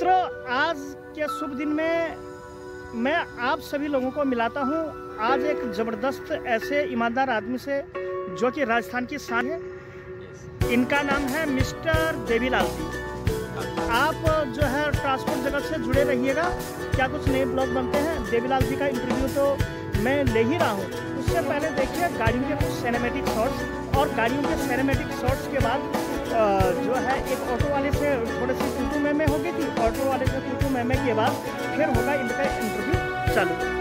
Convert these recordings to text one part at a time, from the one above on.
मित्रों, आज के शुभ दिन में मैं आप सभी लोगों को मिलाता हूं आज एक ज़बरदस्त ऐसे ईमानदार आदमी से जो कि राजस्थान की शान है। इनका नाम है मिस्टर देवीलाल जी। आप जो है ट्रांसपोर्ट जगत से जुड़े रहिएगा, क्या कुछ नए ब्लॉग बनते हैं। देवीलाल जी का इंटरव्यू तो मैं ले ही रहा हूँ। उससे पहले देखिए गाड़ियों के कुछ सिनेमैटिक शॉट्स, और गाड़ियों के सिनेमैटिक शॉट्स के बाद जो है एक ऑटो वाले से थोड़ी सी टूटू में हो गई थी। ऑटो वाले से टूटू में के बाद फिर होगा इनका इंटरव्यू चालू।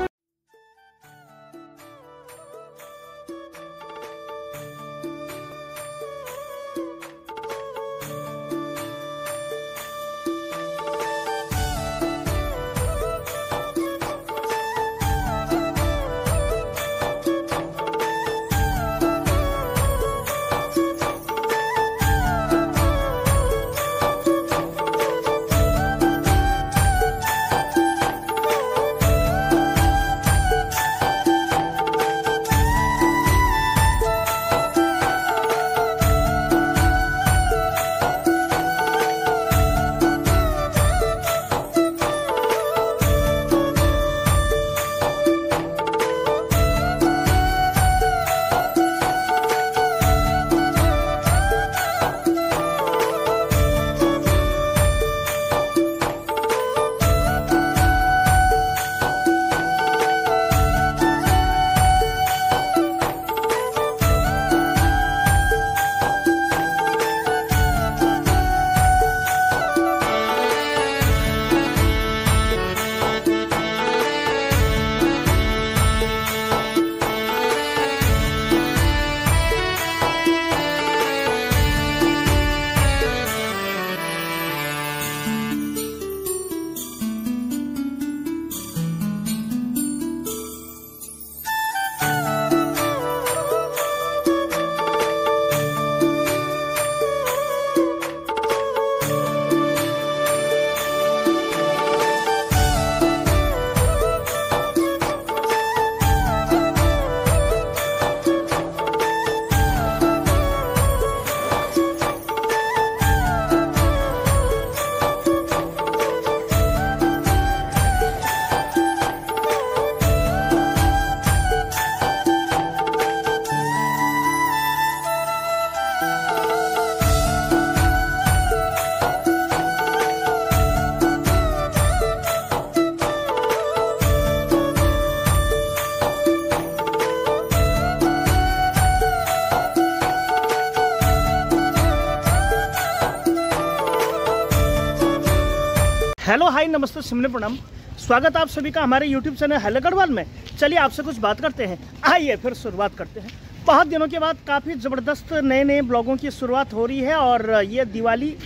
हेलो हाय नमस्ते सिमने प्रणाम, स्वागत आप सभी का हमारे यूट्यूब चैनल हेलो गढ़वाल में। चलिए आपसे कुछ बात करते हैं, आइए फिर शुरुआत करते हैं। बहुत दिनों के बाद काफ़ी ज़बरदस्त नए ब्लॉगों की शुरुआत हो रही है और ये दिवाली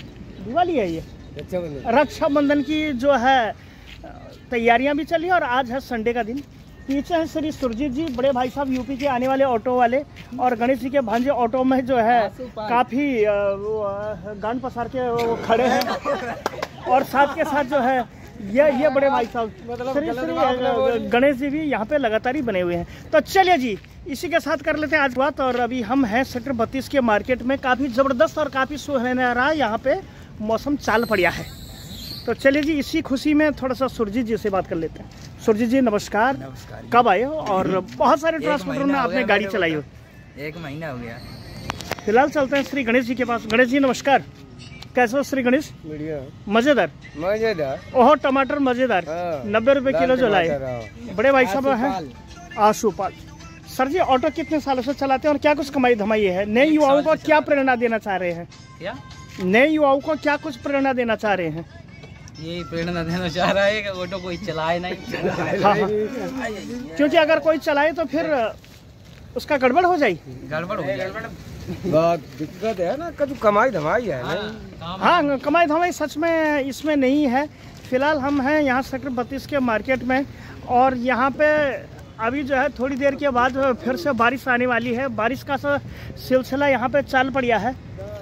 है, ये रक्षाबंधन की जो है तैयारियां भी चली है। और आज है संडे का दिन। पीछे है श्री सुरजीत जी, बड़े भाई साहब यूपी के आने वाले ऑटो वाले, और गणेश जी के भांजे ऑटो में जो है काफ़ी गांड पसार के वो खड़े हैं। और साथ के साथ जो है ये बड़े भाई साहब श्री गणेश जी भी यहाँ पे लगातार ही बने हुए हैं। तो चलिए जी, इसी के साथ कर लेते हैं आज बात। और अभी हम हैं सेक्टर 32 के मार्केट में। काफ़ी ज़बरदस्त और काफ़ी सुनहरा यहाँ पे मौसम चाल पड़ा है। तो चलिए जी, इसी खुशी में थोड़ा सा सुरजीत जी से बात कर लेते हैं। सुरजीत जी नमस्कार। नमस्कार। कब आए हो? और बहुत सारे ट्रांसपोर्टर में आपने गाड़ी चलाई हो। 1 महीना हो गया। फिलहाल चलते हैं श्री गणेश जी के पास। गणेश जी नमस्कार, कैसे हो श्री गणेश? बढ़िया, मजेदार। ओहो टमाटर मजेदार, 90 रुपए किलो जो लाए। बड़े भाई साहब हैं आशुपाल। सर जी, ऑटो कितने सालों से चलाते हैं और क्या कुछ कमाई धमाई है? नए युवाओं को क्या प्रेरणा देना चाह रहे हैं? क्या नए युवाओं को क्या कुछ प्रेरणा देना चाह रहे हैं? यही प्रेरणा देना चाह रहा है कि ऑटो कोई चलाए नहीं। हाँ। क्योंकि अगर कोई चलाए तो फिर उसका गड़बड़ हो जाएगी। गड़बड़ हो जाए, बहुत दिक्कत है ना, कभी कमाई धमाई है नहीं। हाँ, कमाई धमाई सच में इसमें नहीं है। फिलहाल हम हैं यहाँ सेक्टर 32 के मार्केट में, और यहाँ पे अभी जो है थोड़ी देर के बाद फिर से बारिश आने वाली है। बारिश का सिलसिला यहाँ पे चल पड़ा है।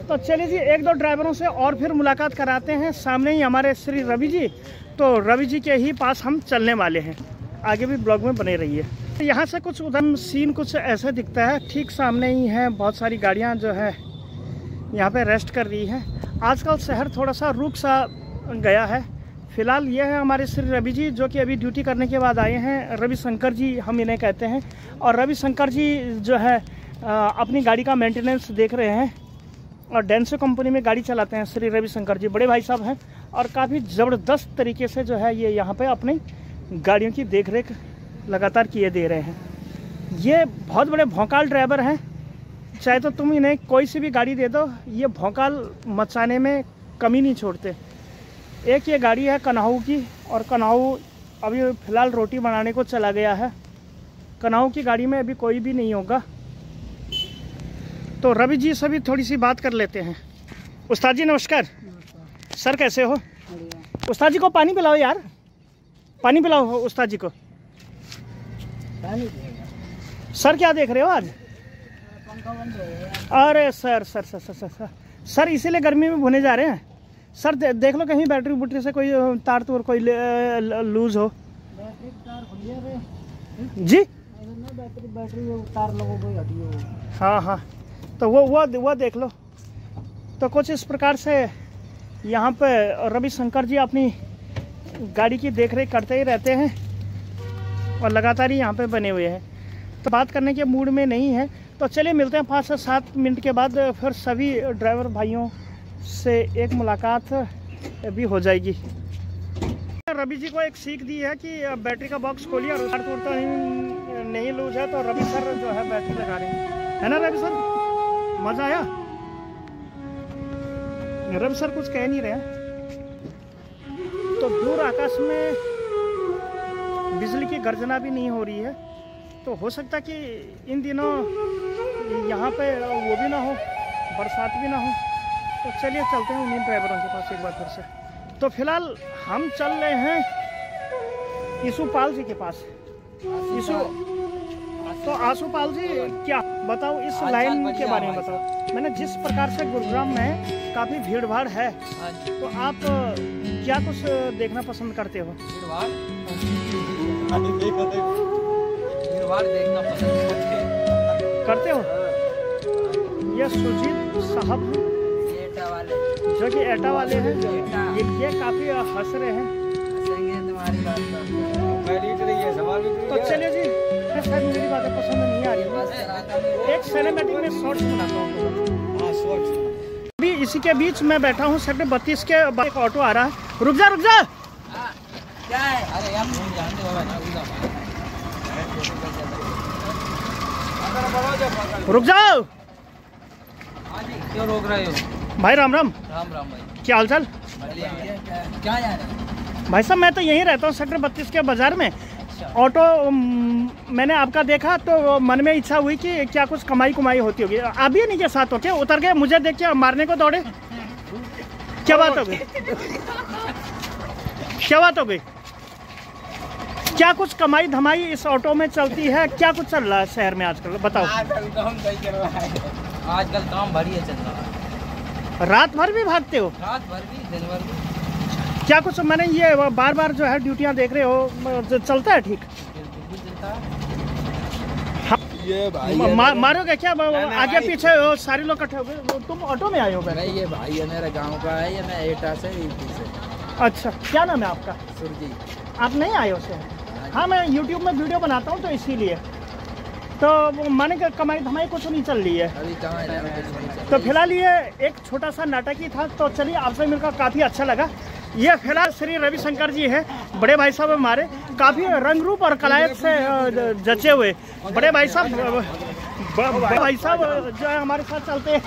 तो चलिए जी, एक दो ड्राइवरों से और फिर मुलाकात कराते हैं। सामने ही हमारे श्री रवि जी, तो रवि जी के ही पास हम चलने वाले हैं। आगे भी ब्लॉग में बने रहिए। यहाँ से कुछ उधर सीन कुछ ऐसे दिखता है। ठीक सामने ही है, बहुत सारी गाड़ियाँ जो है यहाँ पे रेस्ट कर रही हैं। आजकल शहर थोड़ा सा रुक सा गया है, फिलहाल ये है हमारे श्री रवि जी, जो कि अभी ड्यूटी करने के बाद आए हैं। रवि शंकर जी हम इन्हें कहते हैं। और रवि शंकर जी जो है अपनी गाड़ी का मेंटेनेंस देख रहे हैं और डेंसो कंपनी में गाड़ी चलाते हैं। श्री रवि शंकर जी बड़े भाई साहब हैं और काफ़ी ज़बरदस्त तरीके से जो है ये यहाँ पे अपनी गाड़ियों की देखरेख लगातार किए दे रहे हैं। ये बहुत बड़े भौकाल ड्राइवर हैं, चाहे तो तुम इन्हें कोई सी भी गाड़ी दे दो, ये भौकाल मचाने में कमी नहीं छोड़ते। एक ये गाड़ी है कन्हाऊ की, और कन्हाऊ अभी फ़िलहाल रोटी बनाने को चला गया है। कन्हाऊ की गाड़ी में अभी कोई भी नहीं होगा, तो रवि जी से भी थोड़ी सी बात कर लेते हैं। उस्ताद जी नमस्कार। सर कैसे हो? उस्ताद जी को पानी पिलाओ यार, पानी पिलाओ उस्ताद जी को। सर क्या देख रहे हो आज? अरे sir sir sir sir sir sir इसीलिए गर्मी में भुने जा रहे हैं सर। देख लो कहीं बैटरी बुटरी से कोई तार तूर कोई लूज हो जी। बैटरी तार लोगों को हटी हो। हाँ हाँ, तो वो देख लो। तो कुछ इस प्रकार से यहाँ पे रवि शंकर जी अपनी गाड़ी की देखरेख करते ही रहते हैं और लगातार ही यहाँ पे बने हुए हैं। तो बात करने के मूड में नहीं है, तो चलिए मिलते हैं 5 से 7 मिनट के बाद। फिर सभी ड्राइवर भाइयों से एक मुलाकात भी हो जाएगी। रवि जी को एक सीख दी है कि बैटरी का बॉक्स खोलिए और तार तो नहीं लूज है, तो रवि सर जो है बैटरी लगा रहे हैं, है ना रवि सर? मजा आया? रवि सर कुछ कह नहीं रहे हैं। तो दूर आकाश में बिजली की गर्जना भी नहीं हो रही है, तो हो सकता कि इन दिनों यहाँ पे वो भी ना हो, बरसात भी ना हो। तो चलिए चलते हैं उन्हीं ड्राइवरों के पास एक बार फिर से। तो फिलहाल हम चल रहे हैं यशुपाल जी के पास। तो आशुपाल जी क्या बताओ इस लाइन के बारे में बताओ। मैंने जिस प्रकार से गुरुग्राम में काफ़ी भीड़ भाड़ है, तो आप क्या कुछ देखना पसंद करते हो? भीड़ भाड़ देखना पसंद करते हो? ये सुजीत साहब एटा वाले, जो कि एटा वाले हैं, ये काफ़ी हंस रहे हैं। तुम्हारी बात तो चलिए जी, शायद मेरी बातें पसंद नहीं आ रही। एक सिनेमैटिक में शॉर्ट्स बनाता हूँ। अभी इसी के बीच मैं बैठा हूँ सेक्टर 32 के बाद एक ऑटो आ रहा है। रुक जा रुक जा। क्या है? अरे हम जानते हो ना, रुक जाओ। क्यों रोक रहे हो भाई? राम राम। राम राम भाई, क्या हालचाल? क्या यार? भाई साहब मैं तो यहीं रहता हूँ सेक्टर 32 के बाजार में। ऑटो मैंने आपका देखा तो मन में इच्छा हुई कि क्या कुछ कमाई कुमाई होती होगी। आप भी नहीं के साथ हो क्या? उतर गए, मुझे देख के मारने को दौड़े। क्या बात हो गई? क्या बात हो गई? क्या कुछ कमाई धमाई इस ऑटो में चलती है? क्या कुछ चल रहा है शहर में आजकल, बताओ। आजकल काम बढ़िया चल रहा है। रात भर भी भागते हो? रात भर भी दिन भर भी। क्या कुछ मैंने ये बार बार जो है ड्यूटियां देख रहे हो, चलता है ठीक? ये भाई मारोगे क्या? आगे पीछे हो, सारे लोग इकट्ठे हो गए। तुम ऑटो में आए हो? नहीं, ये भाई है मेरा गांव का है, ये मैं एटा से यूपी से। अच्छा, क्या नाम है आपका? सुरजीत। आप नहीं आए हो शहर? हाँ, मैं यूट्यूब में वीडियो बनाता हूँ तो इसीलिए। तो माने कि कमाई धमाई कुछ नहीं चल रही है अभी कमाई धमाई कुछ नहीं चल रही। तो फिलहाल ये एक छोटा सा नाटक ही था। तो चलिए आपसे मिलकर काफ़ी अच्छा लगा। ये फिलहाल श्री रवि शंकर जी हैं, बड़े भाई साहब हमारे, काफ़ी रंग रूप और कलायत से जचे हुए बड़े भाई साहब। बड़े भाई साहब जो है हमारे साथ चलते हैं।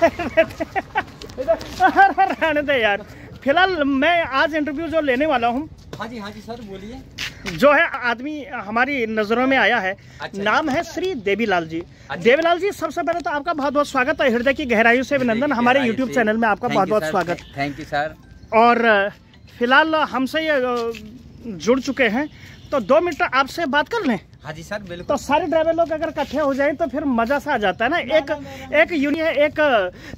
रहने दे यार। फिलहाल मैं आज इंटरव्यू जो लेने वाला हूँ, हाँ जी सर बोलिए। जो है आदमी हमारी नज़रों में आया है। अच्छा, नाम है श्री देवीलाल जी। अच्छा। देवीलाल जी, सबसे पहले तो आपका बहुत बहुत स्वागत है, हृदय की गहराइयों से अभिनंदन। हमारे यूट्यूब चैनल में आपका बहुत बहुत स्वागत। Thank you sir. और फिलहाल हमसे ये जुड़ चुके हैं, तो 2 मिनट आपसे बात कर लें। हाँ जी सर बिल्कुल। तो सारे ड्राइवर लोग अगर इकट्ठे हो जाएं तो फिर मजा सा आ जाता है ना। एक यूनि है, एक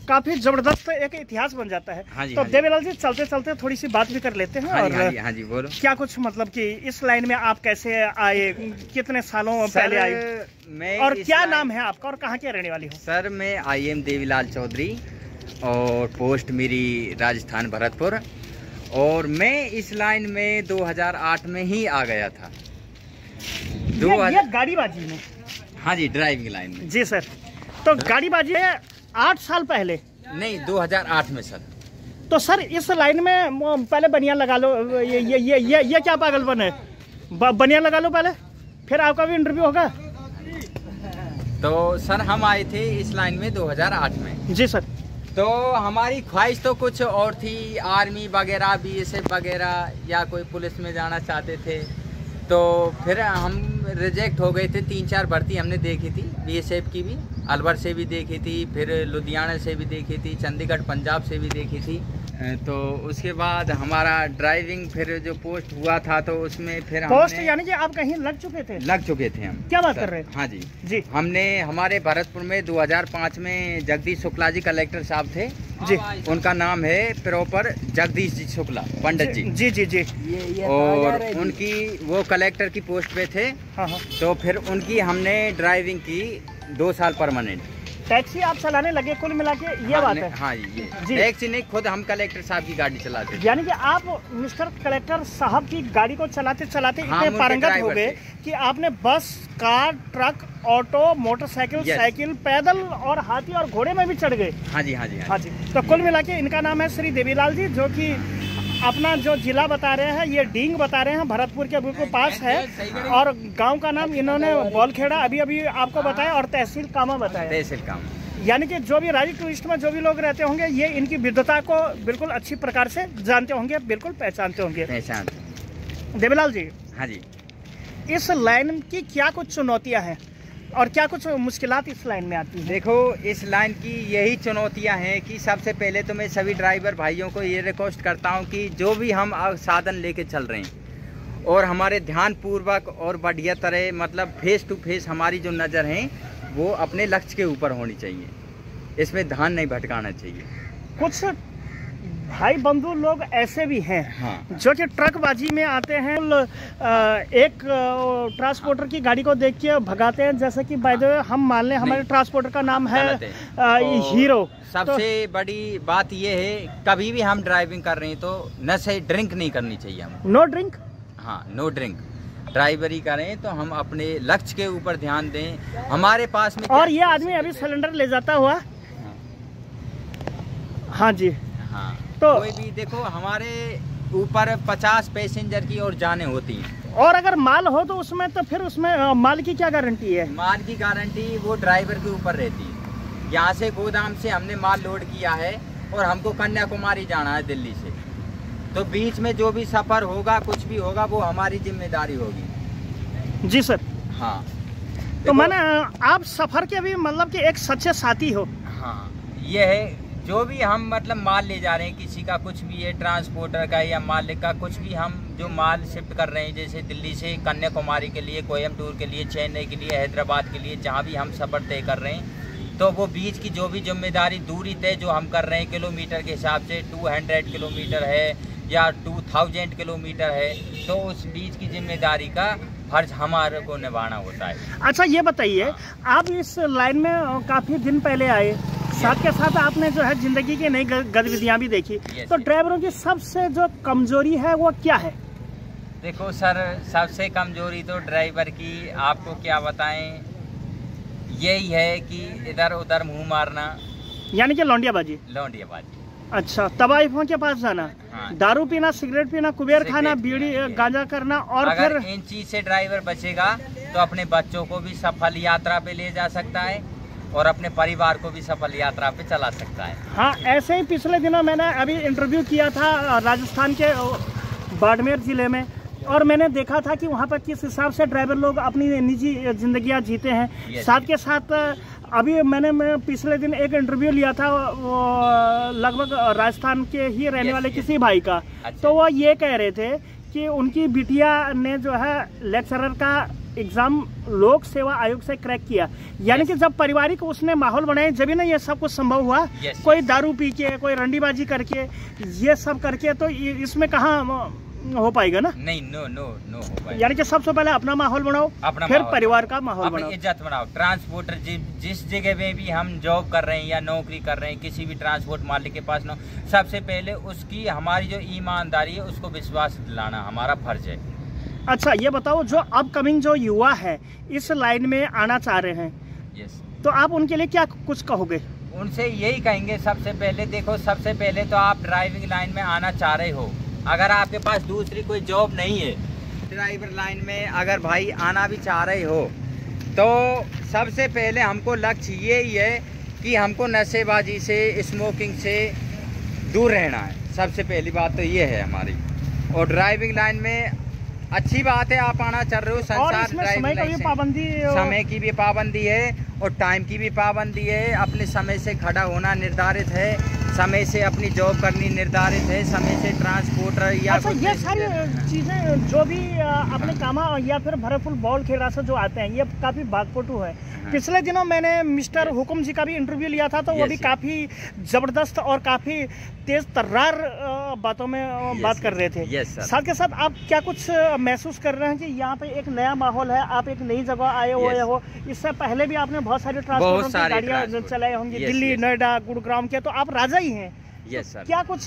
काफी जबरदस्त एक इतिहास बन जाता है। हाँ जी, तो हाँ जी। देवीलाल जी, चलते चलते थोड़ी सी बात भी कर लेते हैं। हाँ जी बोलो। क्या कुछ मतलब कि इस लाइन में आप कैसे आए, कितने सालों पहले आए, मैं और क्या नाम है आपका और कहाँ के रहने वाली हो? सर मैं IM देवीलाल चौधरी और पोस्ट मेरी राजस्थान भरतपुर। और मैं इस लाइन में 2008 में ही आ गया था। ये गाड़ीबाजी में? हाँ जी, ड्राइविंग लाइन में। जी सर। तो गाड़ीबाजी 8 साल पहले? नहीं, 2008 में सर। तो सर इस लाइन में पहले बनियान लगा लो। ये क्या पागलपन है? बनियान लगा लो पहले, फिर आपका भी इंटरव्यू होगा। तो सर हम आए थे इस लाइन में 2008 में। जी सर। तो हमारी ख्वाहिश तो कुछ और थी, आर्मी वगैरह, BSF वगैरह या कोई पुलिस में जाना चाहते थे। तो फिर हम रिजेक्ट हो गए थे। 3-4 भर्ती हमने देखी थी, BSF की भी, अलवर से भी देखी थी, फिर लुधियाना से भी देखी थी, चंडीगढ़ पंजाब से भी देखी थी। तो उसके बाद हमारा ड्राइविंग फिर जो पोस्ट हुआ था तो उसमें फिर पोस्ट यानी कि आप कहीं लग चुके थे? लग चुके थे हम। क्या बात कर रहे हैं? हाँ जी जी। हमने हमारे भरतपुर में 2005 में जगदीश शुक्ला जी कलेक्टर साहब थे जी। उनका नाम है प्रॉपर जगदीश जी शुक्ला पंडित जी। जी जी जी। और उनकी वो कलेक्टर की पोस्ट पे थे। हाँ हाँ। तो फिर उनकी हमने ड्राइविंग की 2 साल परमानेंट। टैक्सी आप चलाने लगे कुल मिला के, ये बात है? हाँ जी। टैक्सी नहीं, खुद हम कलेक्टर साहब की गाड़ी चलाते। यानी कि आप मिस्टर कलेक्टर साहब की गाड़ी को चलाते चलाते इतने पारंगत हो गए कि आपने बस, car, truck, auto, motorcycle, cycle, पैदल और हाथी और घोड़े में भी चढ़ गए। हाँ जी, हाँ जी, हाँ जी। तो कुल मिला के इनका नाम है श्री देवीलाल जी, जो कि अपना जो जिला बता रहे हैं ये डींग बता रहे हैं, भरतपुर के बिल्कुल पास है। और गांव का नाम इन्होंने बौलखेड़ा अभी अभी आपको बताया, और तहसील कामा बताया। तहसील कामा। यानी कि जो भी राजी टूरिस्ट में जो भी लोग रहते होंगे ये इनकी विद्वता को बिल्कुल अच्छी प्रकार से जानते होंगे, बिल्कुल पहचानते होंगे। देवीलाल जी, हाँ जी, इस लाइन की क्या कुछ चुनौतियाँ हैं और क्या कुछ मुश्किलात इस लाइन में आती हैं? देखो, इस लाइन की यही चुनौतियां हैं कि सबसे पहले तो मैं सभी ड्राइवर भाइयों को ये रिक्वेस्ट करता हूं कि जो भी हम साधन लेके चल रहे हैं और हमारे ध्यानपूर्वक और बढ़िया तरह, मतलब फेस टू फेस हमारी जो नज़र है वो अपने लक्ष्य के ऊपर होनी चाहिए। इसमें ध्यान नहीं भटकाना चाहिए। कुछ भाई बंधु लोग ऐसे भी हैं, हाँ, जो कि ट्रकबाजी में आते हैं, एक ट्रांसपोर्टर की गाड़ी को देख के भगाते हैं। जैसे कि बाय द वे हम मान लें हमारे ट्रांसपोर्टर का नाम है हीरो। सबसे बड़ी बात ये है, कभी भी हम ड्राइविंग कर रहे हैं तो नशे ड्रिंक नहीं करनी चाहिए हम। No drink? हाँ, नो ड्रिंक। ड्राइवरी करें तो हम अपने लक्ष्य के ऊपर ध्यान दें। हमारे पास में और ये आदमी अभी सिलेंडर ले जाता हुआ, हाँ जी, हाँ, तो कोई भी देखो, हमारे ऊपर 50 पैसेंजर की और जाने होती हैं। और अगर माल हो तो उसमें, तो फिर उसमें माल की क्या गारंटी है? माल की गारंटी वो ड्राइवर के ऊपर रहती है। यहाँ से गोदाम से हमने माल लोड किया है और हमको कन्याकुमारी जाना है दिल्ली से, तो बीच में जो भी सफर होगा, कुछ भी होगा, वो हमारी जिम्मेदारी होगी। जी सर। हाँ, तो मैंने आप सफर के भी मतलब कि एक सच्चे साथी हो। हाँ, ये है, जो भी हम मतलब माल ले जा रहे हैं, किसी का कुछ भी है, ट्रांसपोर्टर का या मालिक का कुछ भी, हम जो माल शिफ्ट कर रहे हैं, जैसे दिल्ली से कन्याकुमारी के लिए, कोयम्बटूर के लिए, चेन्नई के लिए, हैदराबाद के लिए, जहाँ भी हम सफ़र तय कर रहे हैं, तो वो बीच की जो भी जिम्मेदारी, दूरी तय जो हम कर रहे हैं किलोमीटर के हिसाब से, 200 किलोमीटर है या 2000 किलोमीटर है, तो उस बीच की जिम्मेदारी का फर्ज हमारे को निभाना होता है। अच्छा, ये बताइए, आप इस लाइन में काफ़ी दिन पहले आए, साथ के साथ आपने जो है जिंदगी की नई गतिविधियां भी देखी, तो ड्राइवरों की सबसे जो कमजोरी है वो क्या है? देखो सर, सबसे कमजोरी तो ड्राइवर की आपको क्या बताएं, यही है कि इधर उधर मुंह मारना, यानी कि लौंडियाबाजी। लौंडियाबाजी। अच्छा, तवाइफों के पास जाना, हाँ, दारू पीना, सिगरेट पीना, कुबेर खाना, बीड़ी गांजा करना, और अगर इन चीज से ड्राइवर बचेगा तो अपने बच्चों को भी सफल यात्रा पे ले जा सकता है और अपने परिवार को भी सफल यात्रा पे चला सकता है। हाँ, ऐसे ही पिछले दिनों मैंने अभी इंटरव्यू किया था राजस्थान के बाड़मेर जिले में, और मैंने देखा था कि वहाँ पर किस हिसाब से ड्राइवर लोग अपनी निजी जिंदगियाँ जीते हैं। साथ के साथ अभी मैं पिछले दिन एक इंटरव्यू लिया था लगभग राजस्थान के ही रहने वाले किसी भाई का। अच्छा। तो वो ये कह रहे थे कि उनकी बिटिया ने जो है लेक्चरर का एग्जाम लोक सेवा आयोग से क्रैक किया, यानी कि जब पारिवारिक उसने माहौल बनाए, जब ना ये सब कुछ संभव हुआ। कोई दारू पी के, कोई रंडीबाजी करके, ये सब करके, तो इसमें कहाँ हो पाएगा ना? नहीं, नो हो पाएगा। यानी कि सबसे पहले अपना माहौल बनाओ, अपना फिर माहौल, परिवार का माहौल अपनी बनाओ। इज्जत बनाओ। ट्रांसपोर्टर जिस जगह में भी हम जॉब कर रहे हैं या नौकरी कर रहे हैं, किसी भी ट्रांसपोर्ट मालिक के पास ना, सबसे पहले उसकी हमारी जो ईमानदारी है उसको विश्वास दिलाना हमारा फर्ज है। अच्छा ये बताओ, जो अपकमिंग जो युवा है इस लाइन में आना चाह रहे हैं, यस, तो आप उनके लिए क्या कुछ कहोगे? उनसे यही कहेंगे, सबसे पहले देखो, सबसे पहले तो आप ड्राइविंग लाइन में आना चाह रहे हो, अगर आपके पास दूसरी कोई जॉब नहीं है, ड्राइवर लाइन में अगर भाई आना भी चाह रहे हो, तो सबसे पहले हमको लक्ष्य ये ही है कि हमको नशेबाजी से, स्मोकिंग से दूर रहना है। सबसे पहली बात तो ये है हमारी। और ड्राइविंग लाइन में अच्छी बात है आप आना चाह रहे हो, और संसार इसमें ड्राइविंग समय की लाइन भी से। पाबंदी, समय की भी पाबंदी है और टाइम की भी पाबंदी है। अपने समय से खड़ा होना निर्धारित है, समय से अपनी जॉब करनी निर्धारित है, समय से ट्रांसपोर्टर या अच्छा ये सारी चीजें जो भी अपने कामा या फिर भरतपुर बॉल खेड़ा से जो आते हैं, ये काफी बागपटू है। पिछले दिनों मैंने मिस्टर हुकुम जी का भी इंटरव्यू लिया था, तो वो भी काफी जबरदस्त और काफी तेज तर्रार बातों में बात कर रहे थे। साथ के साथ आप क्या कुछ महसूस कर रहे हैं कि यहाँ पे एक नया माहौल है, आप एक नई जगह आए हुए हो? इससे पहले भी आपने बहुत सारी ट्रांसपोर्ट की गाड़ियाँ चलाई होंगी, दिल्ली, नोएडा, गुड़गांव के, तो आप राजा ही हैं। Yes sir. क्या कुछ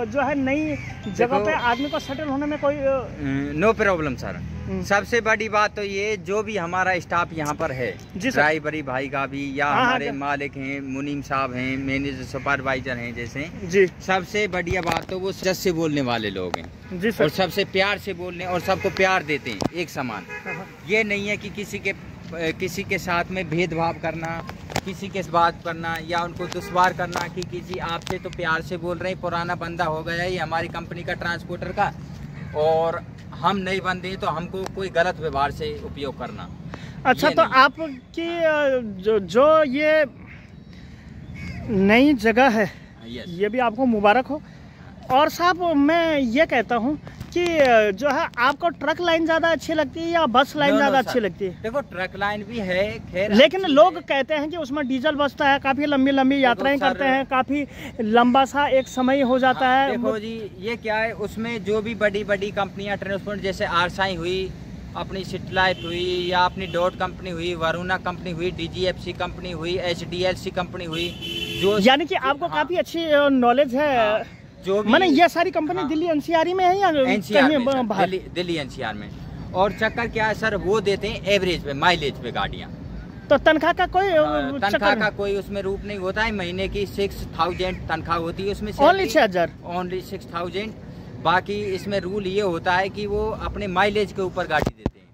जो है नई जगह पे आदमी को सेटल होने में कोई नो प्रॉब्लम सर। सबसे बड़ी बात तो ये, जो भी हमारा स्टाफ यहाँ पर है, ड्राइवरी भाई का भी या हमारे मालिक हैं, मुनीम साहब हैं, मैनेजर सुपरवाइजर हैं, जैसे जी, सबसे बढ़िया बात तो वो सच से बोलने वाले लोग हैं जी सर। और सबसे प्यार से बोलने और सबको प्यार देते हैं एक समान। ये नहीं है कि किसी के साथ में भेदभाव करना, किसी के बात करना या उनको दुश्वार करना कि किसी आपसे तो प्यार से बोल रहे हैं, पुराना बंदा हो गया ये हमारी कंपनी का ट्रांसपोर्टर का, और हम नए बंदे हैं तो हमको कोई गलत व्यवहार से उपयोग करना। अच्छा, तो आपकी जो ये नई जगह है, ये भी आपको मुबारक हो। और साहब मैं ये कहता हूँ कि जो है आपको ट्रक लाइन ज्यादा अच्छी लगती है या बस लाइन ज्यादा अच्छी लगती है? देखो ट्रक लाइन भी है खैर, लेकिन लोग कहते हैं कि उसमें डीजल बचता है, काफी लंबी लंबी यात्राएं करते हैं, काफी लंबा सा एक समय हो जाता है। देखो जी ये क्या है, उसमें जो भी बड़ी बड़ी कंपनियां ट्रांसपोर्ट, जैसे आरसाई हुई, अपनी सिटी लाइफ हुई, या अपनी डॉट कंपनी हुई, वरुणा कंपनी हुई, DGFC कंपनी हुई, HDLC कंपनी हुई, जो यानी कि आपको काफी अच्छी नॉलेज है। जो मैंने ये सारी कंपनी दिल्ली NCR में है या NCR दिल्ली NCR में। और चक्कर क्या है सर, वो देते हैं एवरेज पे, माइलेज पे गाड़ियाँ। तो तनख्वाह का कोई उसमें रूप नहीं होता है। महीने की 6000 तनख्वाह होती है, उसमें ओनली 6000, ओनली 6000। बाकी इसमें रूल ये होता है कि वो अपने माइलेज के ऊपर गाड़ी देते हैं।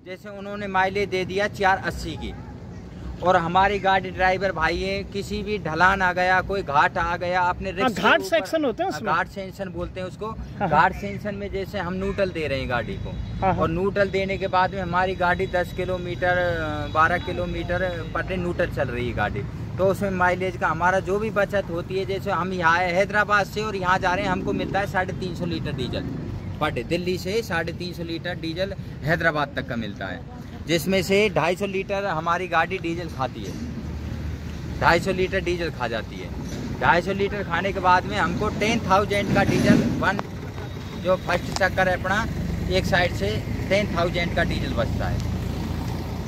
जैसे उन्होंने माइलेज दे दिया 480 की, और हमारी गाड़ी ड्राइवर भाई है, किसी भी ढलान आ गया, कोई घाट आ गया, अपने घाट सेक्शन होते हैं उसमें, घाट सेक्शन बोलते हैं उसको। घाट सेक्शन में जैसे हम न्यूट्रल दे रहे हैं गाड़ी को, और न्यूट्रल देने के बाद में हमारी गाड़ी 10 kilometre 12 kilometre per day neutral चल रही है गाड़ी, तो उसमें माइलेज का हमारा जो भी बचत होती है, जैसे हम यहाँ आए हैदराबाद से और यहाँ जा रहे हैं, हमको मिलता है 350 litre diesel per day. Delhi से 350 लीटर डीजल हैदराबाद तक का मिलता है, जिसमें से 250 लीटर हमारी गाड़ी डीजल खाती है। 250 लीटर डीजल खा जाती है। 250 लीटर खाने के बाद में हमको 10,000 का डीजल, जो फर्स्ट चक्कर है अपना, एक साइड से 10,000 का डीजल बचता है।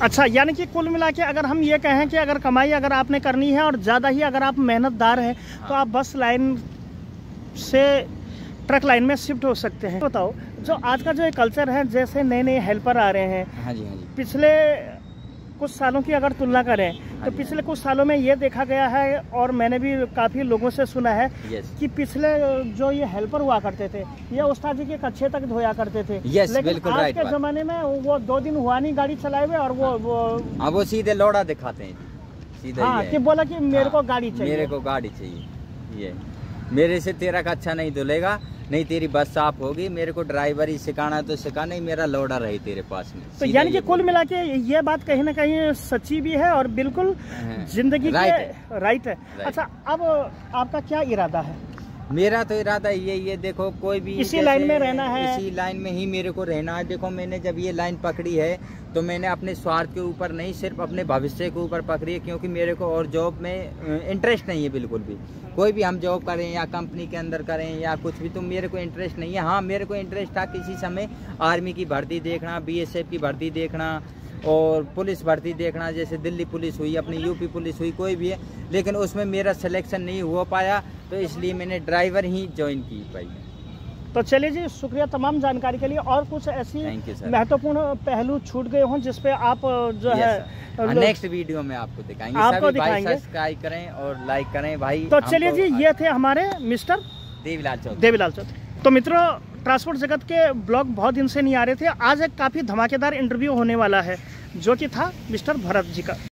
अच्छा, यानी कि कुल मिला के अगर हम ये कहें कि अगर कमाई अगर आपने करनी है और ज़्यादा ही अगर आप मेहनतदार हैं, तो आप बस लाइन से ट्रक लाइन में शिफ्ट हो सकते हैं। बताओ, जो आज का जो कल्चर है, जैसे नए नए हेल्पर आ रहे हैं, हाँ जी। पिछले कुछ सालों की अगर तुलना करें तो पिछले कुछ सालों में ये देखा गया है, और मैंने भी काफ़ी लोगों से सुना है कि पिछले जो ये हेल्पर हुआ करते थे, ये उस्ताद जी के कच्छे तक धोया करते थे। लेकिन आज के ज़माने में वो 2 दिन हुआ नहीं गाड़ी चलाए हुए, और वो सीधे लौड़ा दिखाते हैं, सीधे। हाँ, कि बोला कि मेरे को गाड़ी चाहिए, मेरे को गाड़ी चाहिए, ये मेरे से तेरा कच्छा नहीं धुलेगा, नहीं तेरी बस साफ होगी, मेरे को ड्राइवरी सिखाना तो सिखा, नहीं मेरा लोडा रहे तेरे पास में। तो यानी कि कुल मिला के ये बात कहीं ना कहीं सच्ची भी है और बिल्कुल जिंदगी के राइट है। अच्छा, अब आपका क्या इरादा है? मेरा तो इरादा यही है, देखो कोई भी इसी लाइन में रहना है, इसी लाइन में ही मेरे को रहना है। देखो मैंने जब ये लाइन पकड़ी है तो मैंने अपने स्वार्थ के ऊपर नहीं, सिर्फ अपने भविष्य के ऊपर पकड़ी है, क्योंकि मेरे को और जॉब में इंटरेस्ट नहीं है बिल्कुल भी। कोई भी हम जॉब करें या कंपनी के अंदर करें या कुछ भी, तो मेरे को इंटरेस्ट नहीं है। हाँ, मेरे को इंटरेस्ट था किसी समय आर्मी की भर्ती देखना, BSF की भर्ती देखना और पुलिस भर्ती देखना, जैसे दिल्ली पुलिस हुई, अपनी यूपी पुलिस हुई, कोई भी है, लेकिन उसमें मेरा सिलेक्शन नहीं हो पाया, तो इसलिए मैंने ड्राइवर ही ज्वाइन की पाई। तो चलिए जी, शुक्रिया तमाम जानकारी के लिए। और कुछ ऐसी महत्वपूर्ण पहलू छूट गए हों जिस पे आप जो है नेक्स्ट वीडियो में आपको दिखाएंगे, आपको सभी भाई दिखाएंगे। सब्सक्राइब करें और लाइक करें भाई। तो चलिए जी, ये थे हमारे मिस्टर देवीलाल चौधरी। तो मित्रों, ट्रांसपोर्ट जगत के ब्लॉग बहुत दिन से नहीं आ रहे थे। आज एक काफ़ी धमाकेदार इंटरव्यू होने वाला है जो कि था मिस्टर भरत जी का।